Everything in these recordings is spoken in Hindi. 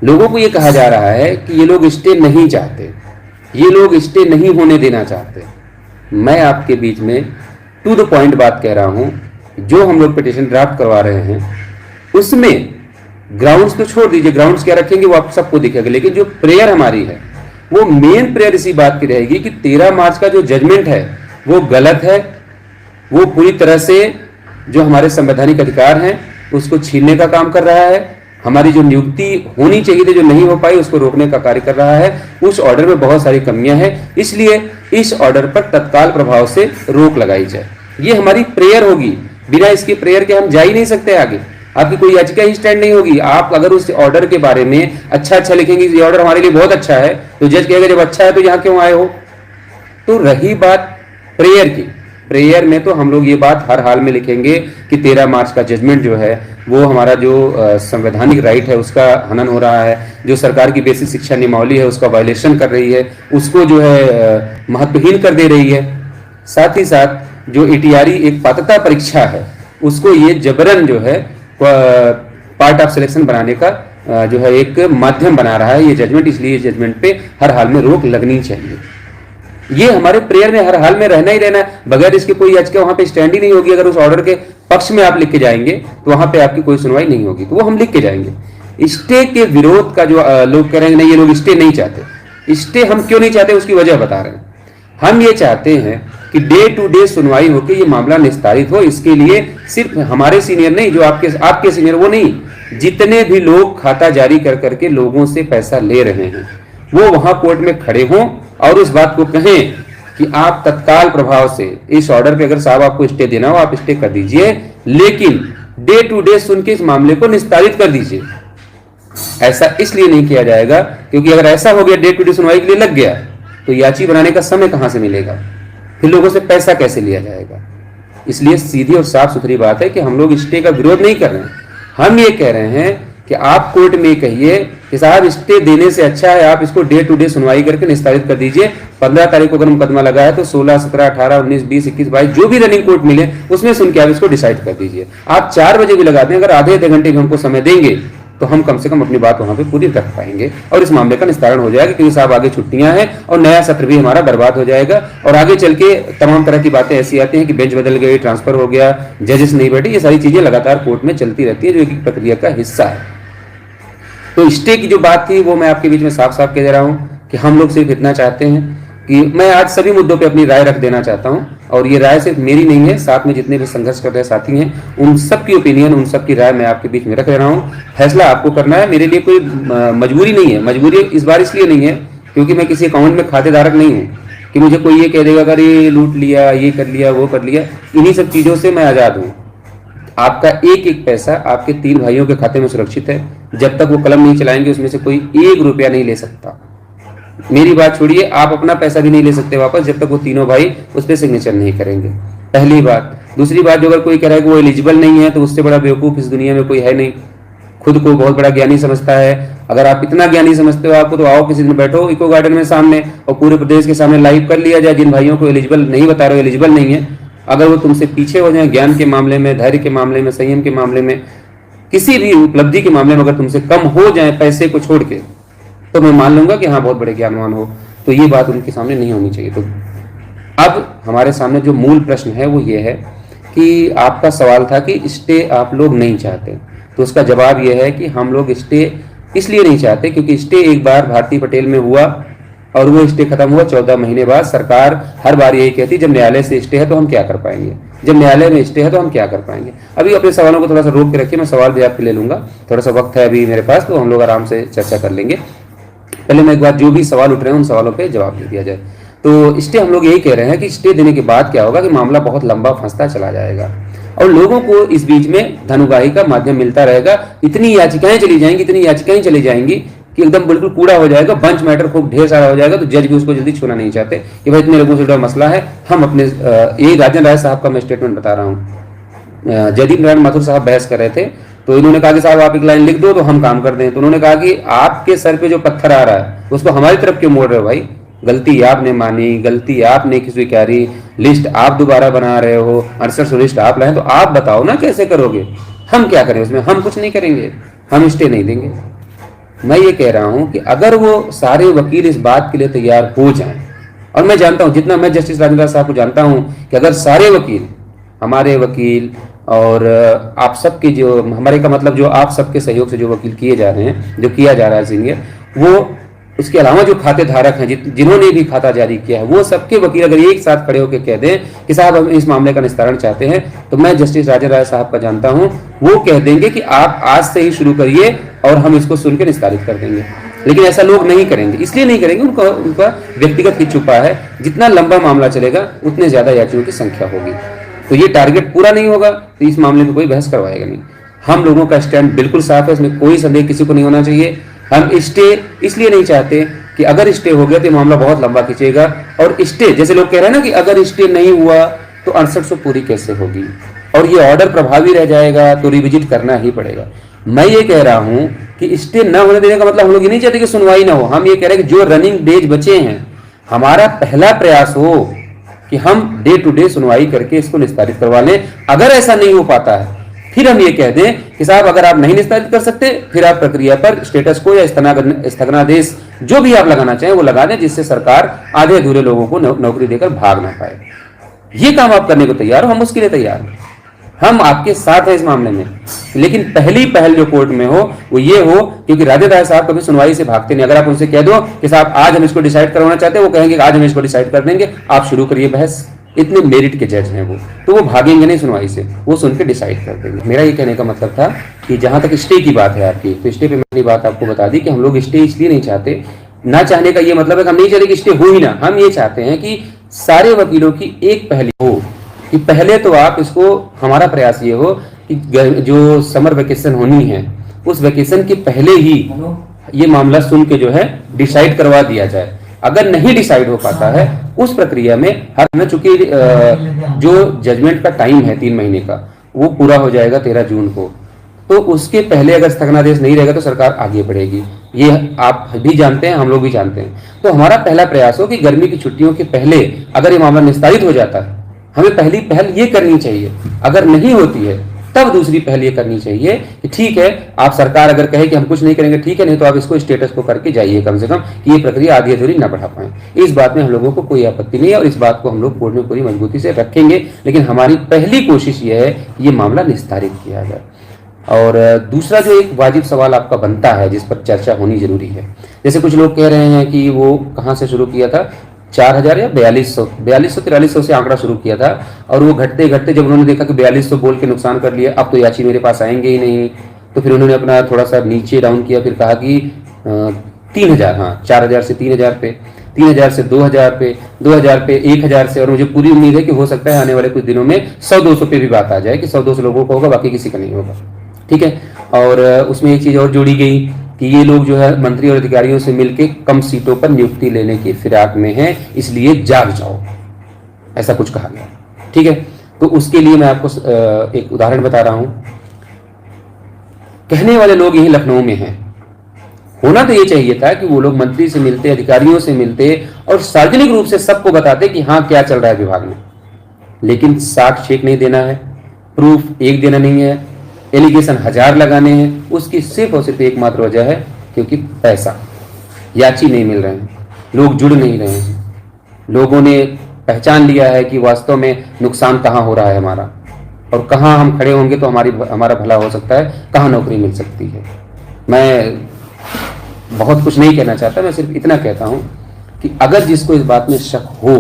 लोगों को ये कहा जा रहा है कि ये लोग स्टे नहीं चाहते, ये लोग स्टे नहीं होने देना चाहते। मैं आपके बीच में टू द पॉइंट बात कह रहा हूं। जो हम लोग पिटीशन ड्राफ्ट करवा रहे हैं उसमें ग्राउंड्स तो छोड़ दीजिए, ग्राउंड्स क्या रखेंगे वो आप सबको दिखेगा, लेकिन जो प्रेयर हमारी है वो मेन प्रेयर इसी बात की रहेगी कि 13 मार्च का जो जजमेंट है वो गलत है, वो पूरी तरह से जो हमारे संवैधानिक अधिकार हैं उसको छीनने का काम कर रहा है, हमारी जो नियुक्ति होनी चाहिए थी जो नहीं हो पाई उसको रोकने का कार्य कर रहा है। उस ऑर्डर में बहुत सारी कमियां हैं, इसलिए इस ऑर्डर पर तत्काल प्रभाव से रोक लगाई जाए। ये हमारी प्रेयर होगी, बिना इसकी प्रेयर के हम जा ही नहीं सकते आगे। आपकी कोई याचिका ही स्टैंड नहीं होगी। आप अगर उस ऑर्डर के बारे में अच्छा लिखेंगे, ये ऑर्डर हमारे लिए बहुत अच्छा है, तो जज कहेगा जब अच्छा है तो यहाँ क्यों आए हो। तो रही बात प्रेयर की, प्रेयर में तो हम लोग ये बात हर हाल में लिखेंगे कि 13 मार्च का जजमेंट जो है वो हमारा जो संवैधानिक राइट है उसका हनन हो रहा है, जो सरकार की बेसिक शिक्षा नियमावली है उसका वायलेशन कर रही है, उसको जो है महत्वहीन कर दे रही है। साथ ही साथ जो ईटीआरई एक पात्रता परीक्षा है उसको ये जबरन जो है पार्ट ऑफ सिलेक्शन बनाने का जो है एक माध्यम बना रहा है ये जजमेंट, इसलिए जजमेंट पे हर हाल में रोक लगनी चाहिए। ये हमारे प्रेयर में हर हाल में रहना ही रहना है, बगैर इसके कोई याचिका वहां पे स्टैंड ही नहीं होगी। अगर उस ऑर्डर के पक्ष में आप लिख के जाएंगे तो वहां पे आपकी कोई सुनवाई नहीं होगी, तो वो हम लिख के जाएंगे। स्टे के विरोध का जो लोग कह रहे हैं नहीं ये लोग स्टे नहीं चाहते, स्टे हम क्यों नहीं चाहते उसकी वजह बता रहे हैं। हम ये चाहते हैं कि डे टू डे सुनवाई होकर ये मामला निस्तारित हो। इसके लिए सिर्फ हमारे सीनियर नहीं, जो आपके सीनियर वो नहीं, जितने भी लोग खाता जारी कर करके लोगों से पैसा ले रहे हैं वो वहां कोर्ट में खड़े हों और उस बात को कहें कि आप तत्काल प्रभाव से इस ऑर्डर पे अगर साहब आपको स्टे देना हो आप स्टे कर दीजिए, लेकिन डे टू डे सुन के इस मामले को निस्तारित कर दीजिए। ऐसा इसलिए नहीं किया जाएगा क्योंकि अगर ऐसा हो गया डे टू डे सुनवाई के लिए लग गया तो याची बनाने का समय कहां से मिलेगा, फिर लोगों से पैसा कैसे लिया जाएगा। इसलिए सीधी और साफ सुथरी बात है कि हम लोग स्टे का विरोध नहीं कर रहे हैं, हम ये कह रहे हैं कि आप कोर्ट में कहिए कि साहब स्टे देने से अच्छा है आप इसको डे टू डे सुनवाई करके निस्तारित कर दीजिए। 15 तारीख को अगर मुकदमा लगा है तो 16, 17, 18, 19, 20, 21, 22 जो भी रनिंग कोर्ट मिले उसमें सुन के आप इसको डिसाइड कर दीजिए। आप 4 बजे भी लगा दें, अगर आधे घंटे भी हमको समय देंगे तो हम कम से कम अपनी बात वहां पे पूरी रख पाएंगे और इस मामले का निस्तारण हो जाएगा, क्योंकि साहब आगे छुट्टियां हैं और नया सत्र भी हमारा बर्बाद हो जाएगा। और आगे चल के तमाम तरह की बातें ऐसी आती हैं कि बेंच बदल गई, ट्रांसफर हो गया, जजेस नहीं बैठे, ये सारी चीजें लगातार कोर्ट में चलती रहती है जो एक प्रक्रिया का हिस्सा है। तो स्टे की जो बात थी वो मैं आपके बीच में साफ साफ कह दे रहा हूं कि हम लोग सिर्फ इतना चाहते हैं कि मैं आज सभी मुद्दों पे अपनी राय रख देना चाहता हूं, और ये राय सिर्फ मेरी नहीं है, साथ में जितने भी संघर्ष कर रहे साथी हैं उन सब की ओपिनियन, उन सब की राय मैं आपके बीच में रख रहा हूं। फैसला आपको करना है, मेरे लिए कोई मजबूरी नहीं है। मजबूरी इस बार इसलिए नहीं है क्योंकि मैं किसी अकाउंट में खातेदारक नहीं हूँ कि मुझे कोई ये कह देगा अगर ये लूट लिया, ये कर लिया, वो कर लिया। इन्हीं सब चीज़ों से मैं आज़ाद हूँ। आपका एक एक पैसा आपके 3 भाइयों के खाते में सुरक्षित है। जब तक वो कलम नहीं चलाएंगे उसमें से कोई 1 रुपया नहीं ले सकता। मेरी बात छोड़िए, आप अपना पैसा भी नहीं ले सकते वापस जब तक वो तीनों भाई उस पर सिग्नेचर नहीं करेंगे। पहली बात। दूसरी बात, जो अगर कोई कह रहा है कि वो एलिजिबल नहीं है तो उससे बड़ा बेवकूफ़ इस दुनिया में कोई है नहीं। खुद को बहुत बड़ा ज्ञानी समझता है। अगर आप इतना ज्ञानी समझते हो आपको, तो आओ किसी दिन बैठो इको गार्डन में सामने और पूरे प्रदेश के सामने लाइव कर लिया जाए जिन भाइयों को एलिजिबल नहीं बता रहे हो, एलिजिबल नहीं है। अगर वो तुमसे पीछे हो जाए ज्ञान के मामले में, धैर्य के मामले में, संयम के मामले में, किसी भी उपलब्धि के मामले में अगर तुमसे कम हो जाए पैसे को छोड़ के, तो मैं मान लूंगा कि हाँ बहुत बड़े ज्ञानवान हो। तो ये बात उनके सामने नहीं होनी चाहिए। तो अब हमारे सामने जो मूल प्रश्न है वो ये है कि आपका सवाल था कि स्टे आप लोग नहीं चाहते, तो उसका जवाब ये है कि हम लोग स्टे इसलिए नहीं चाहते क्योंकि स्टे एक बार भारती पटेल में हुआ और वो स्टे खत्म हुआ 14 महीने बाद। सरकार हर बार यही कहती जब न्यायालय से स्टे है तो हम क्या कर पाएंगे, जब न्यायालय में स्टे है तो हम क्या कर पाएंगे। अभी अपने सवालों को थोड़ा सा रोक के रखिए, मैं सवाल भी आपके ले लूंगा, थोड़ा सा वक्त है अभी मेरे पास, तो हम लोग आराम से चर्चा कर लेंगे। पहले मैं एक बार जो भी सवाल उठ रहे हैं उन सवालों पे जवाब दे दिया जाए। तो स्टे हम लोग यही कह रहे हैं कि स्टे देने के बाद क्या होगा कि मामला बहुत लंबा फंसता चला जाएगा और लोगों को इस बीच में धनुगाही का माध्यम मिलता रहेगा। इतनी याचिकाएं चली जाएंगी, इतनी याचिकाएं चली जाएंगी कि एकदम बिल्कुल कूड़ा हो जाएगा, बंच मैटर खूब ढेर सारा हो जाएगा। तो जज भी उसको जल्दी छूना नहीं चाहते कि भाई इतने लोगों से जुड़ा मसला है। हम अपने ये राजन राय साहब का मैं स्टेटमेंट बता रहा हूँ। जयदीप नारायण माथुर साहब बहस कर रहे थे तो इन्होंने कहा कि साहब आप एक लाइन लिख दो तो हम काम कर दें। तो उन्होंने कहा कि आपके सर पे जो पत्थर आ रहा है उसको हमारी तरफ क्यों मोड़ रहे हो भाई, गलती आपने मानी, गलती आपने स्वीकारी, लिस्ट आप दोबारा बना रहे हो, 68 लिस्ट आप लाए, तो आप बताओ ना कैसे करोगे, हम क्या करें उसमें, हम कुछ नहीं करेंगे, हम स्टे नहीं देंगे। मैं ये कह रहा हूं कि अगर वो सारे वकील इस बात के लिए तैयार हो जाएं, और मैं जानता हूं, जितना मैं जस्टिस राजेंद्र साहब को जानता हूं, कि अगर सारे वकील, हमारे वकील और आप सबके जो, हमारे का मतलब जो आप सबके सहयोग से जो वकील किए जा रहे हैं, जो किया जा रहा है सीनियर, वो उसके अलावा जो खाते धारक हैं, जिन्होंने भी खाता जारी किया है, वो सबके वकील अगर एक साथ खड़े होकर कह दें कि साहब हम इस मामले का निस्तारण चाहते हैं, तो मैं जस्टिस राजेंद्र राय साहब का जानता हूं, वो कह देंगे कि आप आज से ही शुरू करिए और हम इसको सुन के निस्तारित कर देंगे। लेकिन ऐसा लोग नहीं करेंगे, इसलिए नहीं करेंगे, उनका व्यक्तिगत हित छुपा है। जितना लंबा मामला चलेगा उतने ज्यादा याचियों की संख्या होगी, तो ये टारगेट पूरा नहीं होगा तो इस मामले में कोई बहस करवाएगा नहीं। हम लोगों का स्टैंड बिल्कुल साफ है, इसमें कोई संदेह किसी को नहीं होना चाहिए। हम स्टे इसलिए नहीं चाहते कि अगर स्टे हो गया तो मामला बहुत लंबा खींचेगा, और स्टे जैसे लोग कह रहे हैं ना कि अगर स्टे नहीं हुआ तो 6800 पूरी कैसे होगी और ये ऑर्डर प्रभावी रह जाएगा तो रिविजिट करना ही पड़ेगा। मैं ये कह रहा हूं कि स्टे न होने देने का मतलब हम लोग ये नहीं चाहते कि सुनवाई ना हो। हम ये कह रहे हैं कि जो रनिंग डेज बचे हैं, हमारा पहला प्रयास हो कि हम डे टू डे सुनवाई करके इसको निस्तारित करवा लें। अगर ऐसा नहीं हो पाता है फिर हम ये कह दें कि साहब अगर आप नहीं निस्तारित कर सकते फिर आप प्रक्रिया पर स्टेटस को या स्थगनादेश जो भी आप लगाना चाहें वो लगा दें, जिससे सरकार आधे अधूरे लोगों को नौकरी देकर भाग ना पाए। ये काम आप करने को तैयार हो, हम उसके लिए तैयार हैं, हम आपके साथ हैं इस मामले में। लेकिन पहली पहल जो कोर्ट में हो वो ये हो, क्योंकि राजेंद्र राय साहब कभी सुनवाई से भागते नहीं। अगर आप उनसे कह दो कि साहब आज हम इसको डिसाइड करवाना चाहते हैं, वो कहेंगे आज हम इसको डिसाइड कर देंगे, आप शुरू करिए बहस। इतने मेरिट के जज हैं वो, तो वो भागेंगे नहीं सुनवाई से, वो सुन के डिसाइड कर देंगे। मेरा ये कहने का मतलब था कि जहां तक स्टे की बात है आपकी, तो स्टे पे मैंने बात आपको बता दी कि हम लोग स्टे इसलिए नहीं चाहते। ना चाहने का ये मतलब है कि हम नहीं चाहते कि स्टे हो ही ना, हम ये चाहते हैं कि सारे वकीलों की एक पहली हो कि पहले तो आप इसको, हमारा प्रयास ये हो कि जो समर वेकेशन होनी है उस वेकेशन के पहले ही ये मामला सुन के जो है डिसाइड करवा दिया जाए। अगर नहीं डिसाइड हो पाता है उस प्रक्रिया में हर, चूंकि जो जजमेंट का टाइम है 3 महीने का वो पूरा हो जाएगा 13 जून को, तो उसके पहले अगर स्थगनादेश नहीं रहेगा तो सरकार आगे बढ़ेगी। ये आप भी जानते हैं, हम लोग भी जानते हैं। तो हमारा पहला प्रयास हो कि गर्मी की छुट्टियों के पहले अगर ये मामला निस्तारित हो जाता है, हमें पहली पहल ये करनी चाहिए। अगर नहीं होती है तब दूसरी पहल ये करनी चाहिए कि ठीक है, आप सरकार अगर कहे कि हम कुछ नहीं करेंगे, ठीक है, नहीं तो आप इसको स्टेटस को करके जाइए कम से कम, कि ये प्रक्रिया आधी अधूरी ना बढ़ा पाए। इस बात में हम लोगों को कोई आपत्ति नहीं है और इस बात को हम लोग कोर्ट में पूरी मजबूती से रखेंगे। लेकिन हमारी पहली कोशिश ये है कि ये मामला निस्तारित किया जाए। और दूसरा जो एक वाजिब सवाल आपका बनता है जिस पर चर्चा होनी जरूरी है, जैसे कुछ लोग कह रहे हैं कि वो कहाँ से शुरू किया था, 4000 या 4300 से आंकड़ा शुरू किया था, और वो घटते घटते जब उन्होंने देखा कि 4200 बोल के नुकसान कर लिया, अब तो याची मेरे पास आएंगे ही नहीं, तो फिर उन्होंने अपना थोड़ा सा नीचे डाउन किया, फिर कहा कि 3000, हाँ 4000 से 3000 पे, 3000 से 2000 पे, 2000 पे 1000 से, और मुझे पूरी उम्मीद है कि हो सकता है आने वाले कुछ दिनों में 100-200 पे भी बात आ जाए कि 100-200 लोगों को होगा, बाकी किसी का नहीं होगा। ठीक है, और उसमें एक चीज और जोड़ी गई कि ये लोग जो है मंत्री और अधिकारियों से मिलकर कम सीटों पर नियुक्ति लेने की फिराक में हैं, इसलिए जाग जाओ, ऐसा कुछ कहा गया। ठीक है, तो उसके लिए मैं आपको एक उदाहरण बता रहा हूं। कहने वाले लोग यही लखनऊ में हैं, होना तो ये चाहिए था कि वो लोग मंत्री से मिलते, अधिकारियों से मिलते और सार्वजनिक रूप से सबको बताते कि हाँ क्या चल रहा है विभाग में। लेकिन साक्ष्य एक नहीं देना है, प्रूफ एक देना नहीं है, एलिगेशन 1000 लगाने हैं। उसकी सिर्फ और सिर्फ एकमात्र वजह है क्योंकि पैसा, याची नहीं मिल रहे हैं, लोग जुड़ नहीं रहे हैं, लोगों ने पहचान लिया है कि वास्तव में नुकसान कहाँ हो रहा है हमारा, और कहाँ हम खड़े होंगे तो हमारा भला हो सकता है, कहाँ नौकरी मिल सकती है। मैं बहुत कुछ नहीं कहना चाहता, मैं सिर्फ इतना कहता हूँ कि अगर जिसको इस बात में शक हो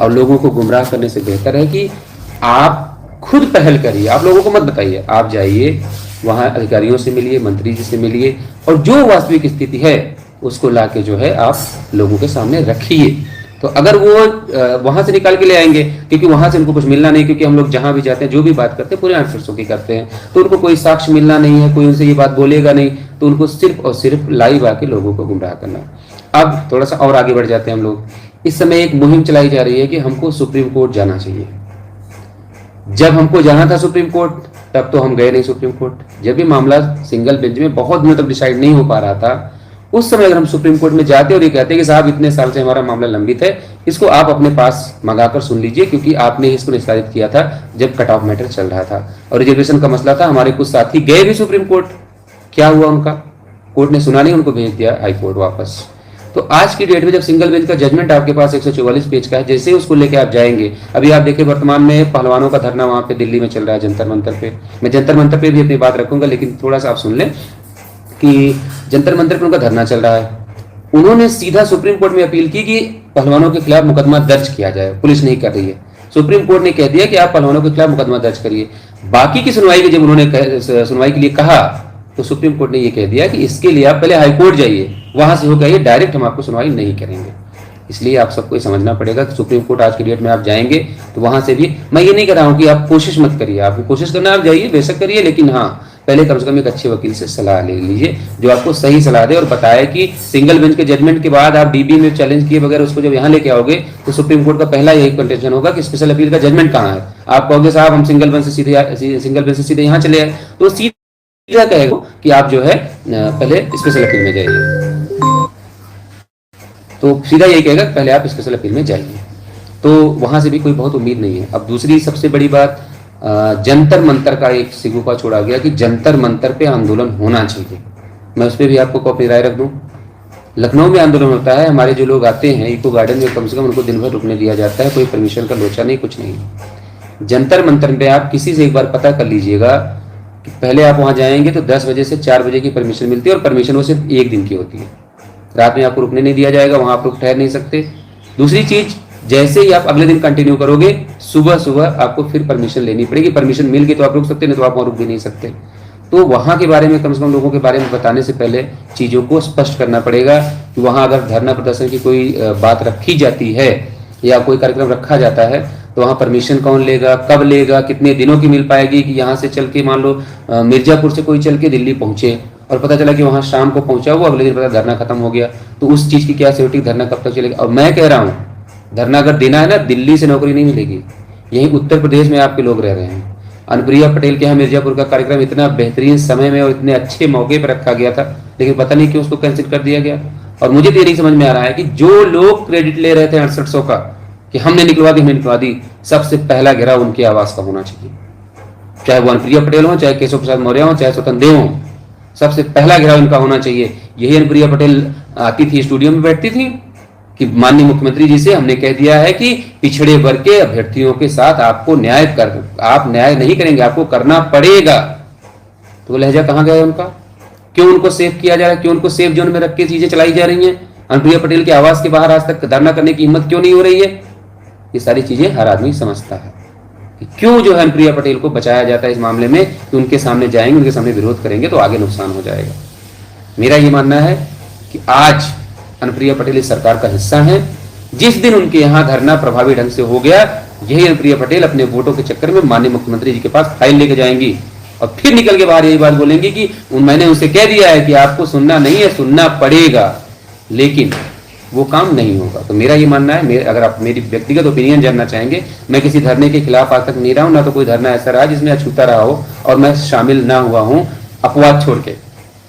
और लोगों को गुमराह करने से बेहतर है कि आप खुद पहल करिए, आप लोगों को मत बताइए, आप जाइए वहाँ अधिकारियों से मिलिए, मंत्री जी से मिलिए, और जो वास्तविक स्थिति है उसको लाके जो है आप लोगों के सामने रखिए। तो अगर वो वहां से निकाल के ले आएंगे, क्योंकि वहां से उनको कुछ मिलना नहीं, क्योंकि हम लोग जहां भी जाते हैं जो भी बात करते हैं पूरे 800 की करते हैं, तो उनको कोई साक्ष्य मिलना नहीं है, कोई उनसे ये बात बोलेगा नहीं, तो उनको सिर्फ और सिर्फ लाइव आके लोगों को गुमराह करना। अब थोड़ा सा और आगे बढ़ जाते हैं हम लोग। इस समय एक मुहिम चलाई जा रही है कि हमको सुप्रीम कोर्ट जाना चाहिए। जब हमको जाना था सुप्रीम कोर्ट तब तो हम गए नहीं सुप्रीम कोर्ट। जब भी मामला सिंगल बेंच में बहुत दिनों तक डिसाइड नहीं हो पा रहा था, उस समय अगर हम सुप्रीम कोर्ट में जाते और ये कहते कि साहब इतने साल से हमारा मामला लंबित है, इसको आप अपने पास मंगाकर सुन लीजिए, क्योंकि आपने इसको निस्तारित किया था जब कट ऑफ मैटर चल रहा था और रिजर्वेशन का मसला था। हमारे कुछ साथी गए भी सुप्रीम कोर्ट, क्या हुआ उनका? कोर्ट ने सुना नहीं, उनको भेज दिया हाई कोर्ट वापस। तो आज की डेट में जब सिंगल बेंच का जजमेंट आपके पास 144 पेज का है, जैसे ही उसको लेके आप जाएंगे, अभी आप देखिए वर्तमान में पहलवानों का धरना वहां पे दिल्ली में चल रहा है जंतर मंतर पे। मैं जंतर मंतर पे भी अपनी बात रखूंगा, लेकिन थोड़ा सा आप सुन लें कि जंतर मंतर पे उनका धरना चल रहा है। उन्होंने सीधा सुप्रीम कोर्ट में अपील की कि पहलवानों के खिलाफ मुकदमा दर्ज किया जाए, पुलिस नहीं कर रही है। सुप्रीम कोर्ट ने कह दिया कि आप पहलवानों के खिलाफ मुकदमा दर्ज करिए। बाकी की सुनवाई के जब उन्होंने सुनवाई के लिए कहा तो सुप्रीम कोर्ट ने यह कह दिया कि इसके लिए आप पहले हाई कोर्ट जाइए, वहां से होकर आइए, डायरेक्ट हम आपको सुनवाई नहीं करेंगे। इसलिए आप सबको समझना पड़ेगा कि सुप्रीम कोर्ट आज की डेट में आप जाएंगे तो वहां से भी, मैं ये नहीं कह रहा हूं कि आप कोशिश मत करिए, आपको कोशिश करना आप जाइए, बेशक करिए, लेकिन हाँ पहले कम से कम एक अच्छे वकील से सलाह ले लीजिए जो आपको सही सलाह दे और बताए कि सिंगल बेंच के जजमेंट के बाद आप डीबी में चैलेंज किए बगैर उसको जब यहाँ लेके आओगे तो सुप्रीम कोर्ट का पहला यही कंटेंशन होगा कि स्पेशल अपील का जजमेंट कहाँ है। आप कहोगे साहब हम सिंगल बेंच से सीधे यहाँ चले आए, तो सीधा कहेगा कि आप जो है पहले स्पेशल अपील में जाइए, तो सीधा यही कहेगा पहले आप स्पेशल अपील में जाइए। तो वहां से भी कोई बहुत उम्मीद नहीं है। अब दूसरी सबसे बड़ी बात, जंतर मंतर का एक सिगुफा छोड़ा गया कि जंतर मंतर पे आंदोलन होना चाहिए। मैं उस पर भी आपको अपनी राय रख दूं। लखनऊ में आंदोलन होता है, हमारे जो लोग आते हैं इको गार्डन में कम से कम उनको दिन भर रुकने दिया जाता है, कोई परमिशन का लोचा नहीं, कुछ नहीं। जंतर मंतर पे आप किसी से एक बार पता कर लीजिएगा कि पहले आप वहां जाएंगे तो 10 बजे से 4 बजे की परमिशन मिलती है, और परमिशन वो सिर्फ 1 दिन की होती है। रात में आपको रुकने नहीं दिया जाएगा, वहां आप रुक ठहर नहीं सकते। दूसरी चीज, जैसे ही आप अगले दिन कंटिन्यू करोगे सुबह सुबह आपको फिर परमिशन लेनी पड़ेगी। परमिशन मिल गई तो आप रुक सकते, नहीं तो आप वहां रुक भी नहीं सकते। तो वहां के बारे में कम से कम लोगों के बारे में बताने से पहले चीजों को स्पष्ट करना पड़ेगा कि वहां अगर धरना प्रदर्शन की कोई बात रखी जाती है या कोई कार्यक्रम रखा जाता है तो वहां परमिशन कौन लेगा, कब लेगा, कितने दिनों की मिल पाएगी। कि यहाँ से चल के मान लो मिर्जापुर से कोई चल के दिल्ली पहुंचे और पता चला कि वहां शाम को पहुंचा, वो अगले दिन पता धरना खत्म हो गया, तो उस चीज की क्या सिक्योरिटी, धरना कब तक चलेगा। और मैं कह रहा हूँ धरना अगर देना है ना, दिल्ली से नौकरी नहीं मिलेगी, यहीं उत्तर प्रदेश में आपके लोग रह रहे हैं। अनुप्रिया पटेल के यहाँ मिर्जापुर का कार्यक्रम इतना बेहतरीन समय में और इतने अच्छे मौके पर रखा गया था, लेकिन पता नहीं क्यों उसको कैंसिल कर दिया गया। और मुझे तो ये नहीं समझ में आ रहा है कि जो लोग क्रेडिट ले रहे थे 6800 का कि हमने निकलवा दी, हमने निकलवा दी, सबसे पहला घेराव उनकी आवाज का होना चाहिए। चाहे वो अनुप्रिया पटेल हो, चाहे केशव प्रसाद मौर्य हो, चाहे स्वतंत्र देव हो, सबसे पहला घेराव इनका होना चाहिए। यही अनुप्रिया पटेल आती थी, स्टूडियो में बैठती थी कि माननीय मुख्यमंत्री जी से हमने कह दिया है कि पिछड़े वर्ग के अभ्यर्थियों के साथ आपको आप न्याय नहीं करेंगे, आपको करना पड़ेगा। तो वो लहजा कहाँ गया उनका? क्यों उनको सेव किया जा रहा है? क्यों उनको सेफ जोन में रख के चीजें चलाई जा रही हैं? अनुप्रिया पटेल की आवाज के बाहर आज तक धरना करने की हिम्मत क्यों नहीं हो रही है? ये सारी चीजें हर आदमी समझता है कि क्यों जो है अनुप्रिया पटेल को बचाया जाता है इस मामले में कि उनके सामने जाएंगे, उनके सामने विरोध करेंगे तो आगे नुकसान हो जाएगा। मेरा ये मानना है कि आज अनुप्रिया पटेल इस सरकार का हिस्सा है। जिस दिन उनके यहाँ धरना प्रभावी ढंग से हो गया, यही अनुप्रिया पटेल अपने वोटों के चक्कर में माननीय मुख्यमंत्री जी के पास फाइल लेके जाएंगी और फिर निकल के बाहर यही बात बोलेंगी कि मैंने उनसे कह दिया है कि आपको सुनना नहीं है, सुनना पड़ेगा, लेकिन वो काम नहीं होगा। तो मेरा ये मानना है, अगर आप मेरी व्यक्तिगत ओपिनियन जानना चाहेंगे, मैं किसी धरने के खिलाफ आज तक नहीं रहा हूं, ना तो कोई धरना ऐसा रहा जिसमें अछूता रहा हो और मैं शामिल ना हुआ हूं। अपवाद छोड़ के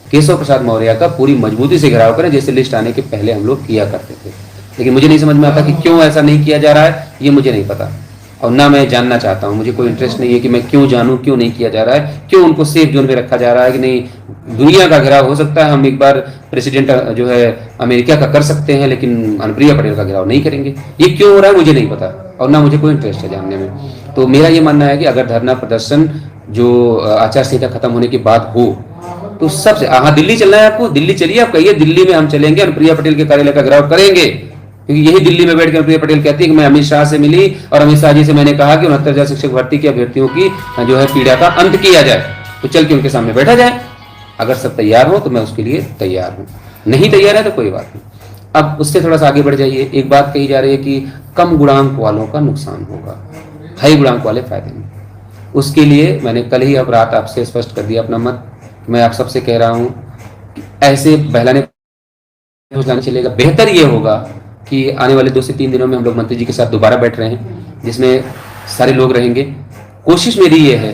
केशव प्रसाद मौर्य का पूरी मजबूती से घेराव करें जैसे लिस्ट आने के पहले हम लोग किया करते थे। लेकिन मुझे नहीं समझ में आता कि क्यों ऐसा नहीं किया जा रहा है, ये मुझे नहीं पता और ना मैं जानना चाहता हूं। मुझे कोई इंटरेस्ट नहीं है कि मैं क्यों जानूं क्यों नहीं किया जा रहा है, क्यों उनको सेफ जोन में रखा जा रहा है कि नहीं। दुनिया का घेराव हो सकता है, हम एक बार प्रेसिडेंट जो है अमेरिका का कर सकते हैं, लेकिन अनुप्रिया पटेल का घेराव नहीं करेंगे। ये क्यों हो रहा है मुझे नहीं पता और ना मुझे कोई इंटरेस्ट है जानने में। तो मेरा ये मानना है कि अगर धरना प्रदर्शन जो आचार संहिता खत्म होने के बाद हो तो सबसे, हाँ दिल्ली चलना है आपको, दिल्ली चलिए, आप कहिए दिल्ली में हम चलेंगे, अनुप्रिया पटेल के कार्यालय का घेराव करेंगे, क्योंकि यही दिल्ली में बैठ कर अनुप्रिया पटेल कहती है कि मैं अमित शाह से मिली और अमित शाह जी से मैंने कहा कि 69,000 शिक्षक भर्ती के अभ्यर्थियों की जो है पीड़ा का अंत किया जाए। तो चल के उनके सामने बैठा जाए। अगर सब तैयार हो तो मैं उसके लिए तैयार हूं, नहीं तैयार है तो कोई बात नहीं। अब उससे थोड़ा सा आगे बढ़ जाइए। एक बात कही जा रही है कि कम गुणांक वालों का नुकसान होगा, हाई गुणांक वाले फायदे में। उसके लिए मैंने कल ही अब रात आपसे स्पष्ट कर दिया अपना मत। मैं आप सबसे कह रहा हूं कि ऐसे बहलाने चलेगा। बेहतर ये होगा कि आने वाले 2 से 3 दिनों में हम लोग मंत्री जी के साथ दोबारा बैठ रहे हैं, जिसमें सारे लोग रहेंगे। कोशिश मेरी ये है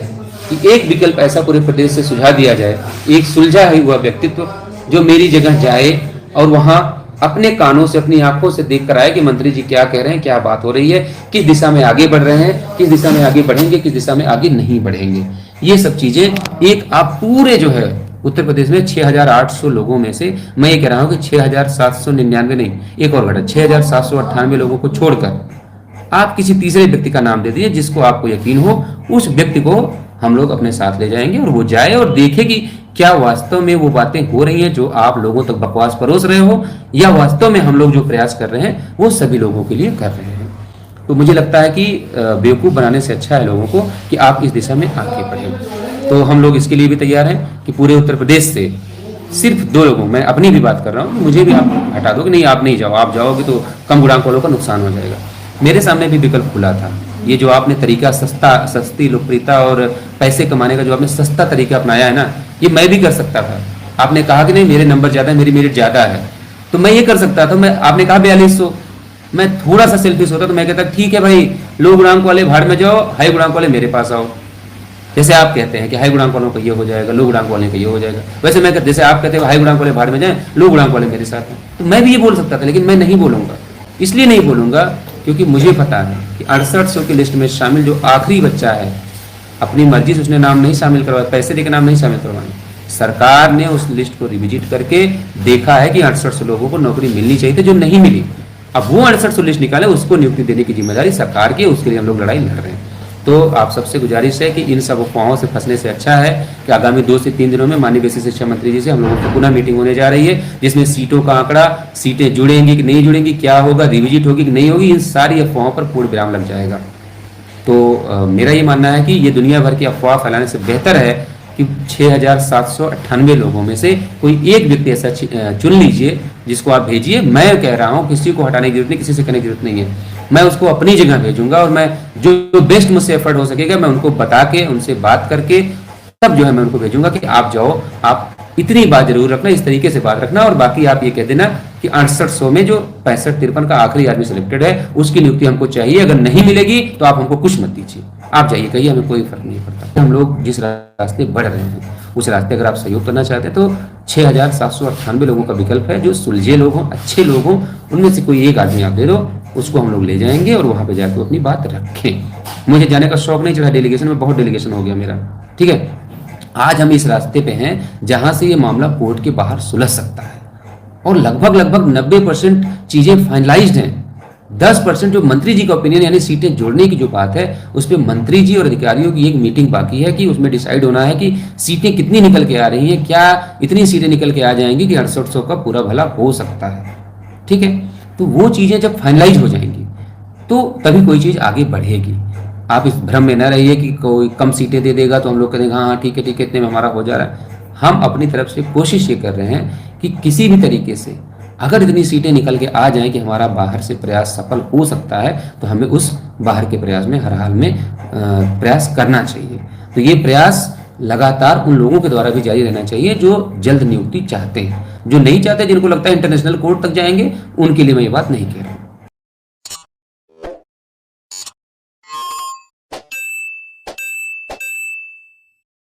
कि एक विकल्प ऐसा पूरे प्रदेश से सुझा दिया जाए, एक सुलझा हुआ व्यक्तित्व जो मेरी जगह जाए और वहां अपने कानों से, अपनी आंखों से देख कर आए कि मंत्री जी क्या कह रहे हैं, क्या बात हो रही है, किस दिशा में आगे बढ़ रहे हैं, किस दिशा में आगे बढ़ेंगे, किस दिशा में आगे नहीं बढ़ेंगे। ये सब चीजें एक आप पूरे जो है उत्तर प्रदेश में 6,800 लोगों में से मैं ये कह रहा हूं कि 6,799 नहीं, एक और घटा, 6,798 लोगों को छोड़कर आप किसी तीसरे व्यक्ति का नाम दे दीजिए जिसको आपको यकीन हो, उस व्यक्ति को हम लोग अपने साथ ले जाएंगे और वो जाए और देखे कि क्या वास्तव में वो बातें हो रही हैं जो आप लोगों तक बकवास परोस रहे हो, या वास्तव में हम लोग जो प्रयास कर रहे हैं वो सभी लोगों के लिए कर रहे हैं। तो मुझे लगता है कि बेवकूफ़ बनाने से अच्छा है लोगों को कि आप इस दिशा में आगे बढ़ें। तो हम लोग इसके लिए भी तैयार हैं कि पूरे उत्तर प्रदेश से सिर्फ 2 लोगों, मैं अपनी भी बात कर रहा हूँ, मुझे भी आप हटा दो कि नहीं आप नहीं जाओ, आप जाओगे तो कम गुणांक वालों का नुकसान हो जाएगा। मेरे सामने भी विकल्प खुला था। ये जो आपने तरीका सस्ती लोकप्रियता और पैसे कमाने का जो आपने सस्ता तरीका अपनाया है ना, ये मैं भी कर सकता था। आपने कहा कि नहीं मेरे नंबर ज़्यादा है, मेरी मेरिट ज़्यादा है, तो मैं ये कर सकता था। आपने कहा 4200, मैं थोड़ा सा सेल्फिश होता तो मैं कहता ठीक है भाई, लो गुणांक वाले भाड़ में जाओ, हाई गुणांक वाले मेरे पास आओ। जैसे आप कहते हैं कि हाई गुणांक वालों का ये हो जाएगा, लो गुणांक वाले का ये हो जाएगा, वैसे मैं जैसे आप कहते हैं हाई गुणांक वाले भाड़ में जाएं, लो गुणांक वाले मेरे साथ हैं, तो मैं भी ये बोल सकता था, लेकिन मैं नहीं बोलूंगा। इसलिए नहीं बोलूंगा क्योंकि मुझे पता है कि 6800 की लिस्ट में शामिल जो आखिरी बच्चा है, अपनी मर्जी से उसने नाम नहीं शामिल करवाया, पैसे देकर नाम नहीं शामिल करवाए, सरकार ने उस लिस्ट को रिविजिट करके देखा है कि 6800 लोगों को नौकरी मिलनी चाहिए थी जो नहीं मिली। अब वो 6800 लिस्ट निकाले, उसको नियुक्ति देने की जिम्मेदारी सरकार की है, उसके लिए हम लोग लड़ाई लड़ रहे हैं। तो आप सबसे गुजारिश है कि इन सब अफवाहों से फंसने से अच्छा है कि आगामी 2 से 3 दिनों में माननीय विशेष शिक्षा मंत्री जी से हम लोगों की पुनः मीटिंग होने जा रही है, जिसमें सीटों का आंकड़ा, सीटें जुड़ेंगी कि नहीं जुड़ेंगी, क्या होगा, रिविजिट होगी कि नहीं होगी, इन सारी अफवाहों पर पूर्ण विराम लग जाएगा। तो मेरा ये मानना है कि ये दुनिया भर की अफवाह फैलाने से बेहतर है कि 6,798 लोगों में से कोई एक व्यक्ति ऐसा चुन लीजिए जिसको आप भेजिए। मैं कह रहा हूँ किसी को हटाने की जरूरत नहीं, किसी से करने की जरूरत नहीं है, मैं उसको अपनी जगह भेजूंगा और मैं जो बेस्ट मुझसे एफर्ट हो सकेगा मैं उनको बता के, उनसे बात करके तब जो है मैं उनको भेजूंगा कि आप जाओ, आप इतनी बात जरूर रखना, इस तरीके से बात रखना, और बाकी आप ये कह देना कि 6800 में जो 65-53 का आखिरी आदमी सिलेक्टेड है उसकी नियुक्ति हमको चाहिए, अगर नहीं मिलेगी तो आप हमको कुछ मत दीजिए, आप जाइए कहिए, हमें कोई फर्क नहीं पड़ता। हम लोग जिस रास्ते बढ़ रहे हैं उस रास्ते अगर आप सहयोग करना चाहते हैं तो 6,798 लोगों का विकल्प है, जो सुलझे लोग हों, अच्छे लोग हों, उनमें से कोई एक आदमी आप दे दो, उसको हम लोग ले जाएंगे और वहां पे जाकर अपनी बात रखें। मुझे जाने का शौक नहीं चढ़ा डेलीगेशन में, बहुत डेलीगेशन हो गया मेरा, ठीक है। आज हम इस रास्ते पे हैं जहां से ये मामला कोर्ट के बाहर सुलझ सकता है और लगभग 90% चीजें फाइनलाइज्ड हैं। 10% जो मंत्री जी का ओपिनियन यानी सीटें जोड़ने की जो बात है उस पर मंत्री जी और अधिकारियों की एक मीटिंग बाकी है कि उसमें डिसाइड होना है कि सीटें कितनी निकल के आ रही हैं, क्या इतनी सीटें निकल के आ जाएंगी कि 6800 का पूरा भला हो सकता है, ठीक है। तो वो चीजें जब फाइनलाइज हो जाएंगी तो तभी कोई चीज आगे बढ़ेगी। आप इस भ्रम में न रहिए कि कोई कम सीटें दे देगा तो हम लोग कहेंगे हाँ ठीक है इतने में हमारा हो जा रहा है। हम अपनी तरफ से कोशिश ये कर रहे हैं कि किसी भी तरीके से अगर इतनी सीटें निकल के आ जाएं कि हमारा बाहर से प्रयास सफल हो सकता है तो हमें उस बाहर के प्रयास में हर हाल में प्रयास करना चाहिए। तो ये प्रयास लगातार उन लोगों के द्वारा भी जारी रहना चाहिए जो जल्द नियुक्ति चाहते हैं। जो नहीं चाहते, जिनको लगता है इंटरनेशनल कोर्ट तक जाएंगे, उनके लिए मैं ये बात नहीं कह रहा।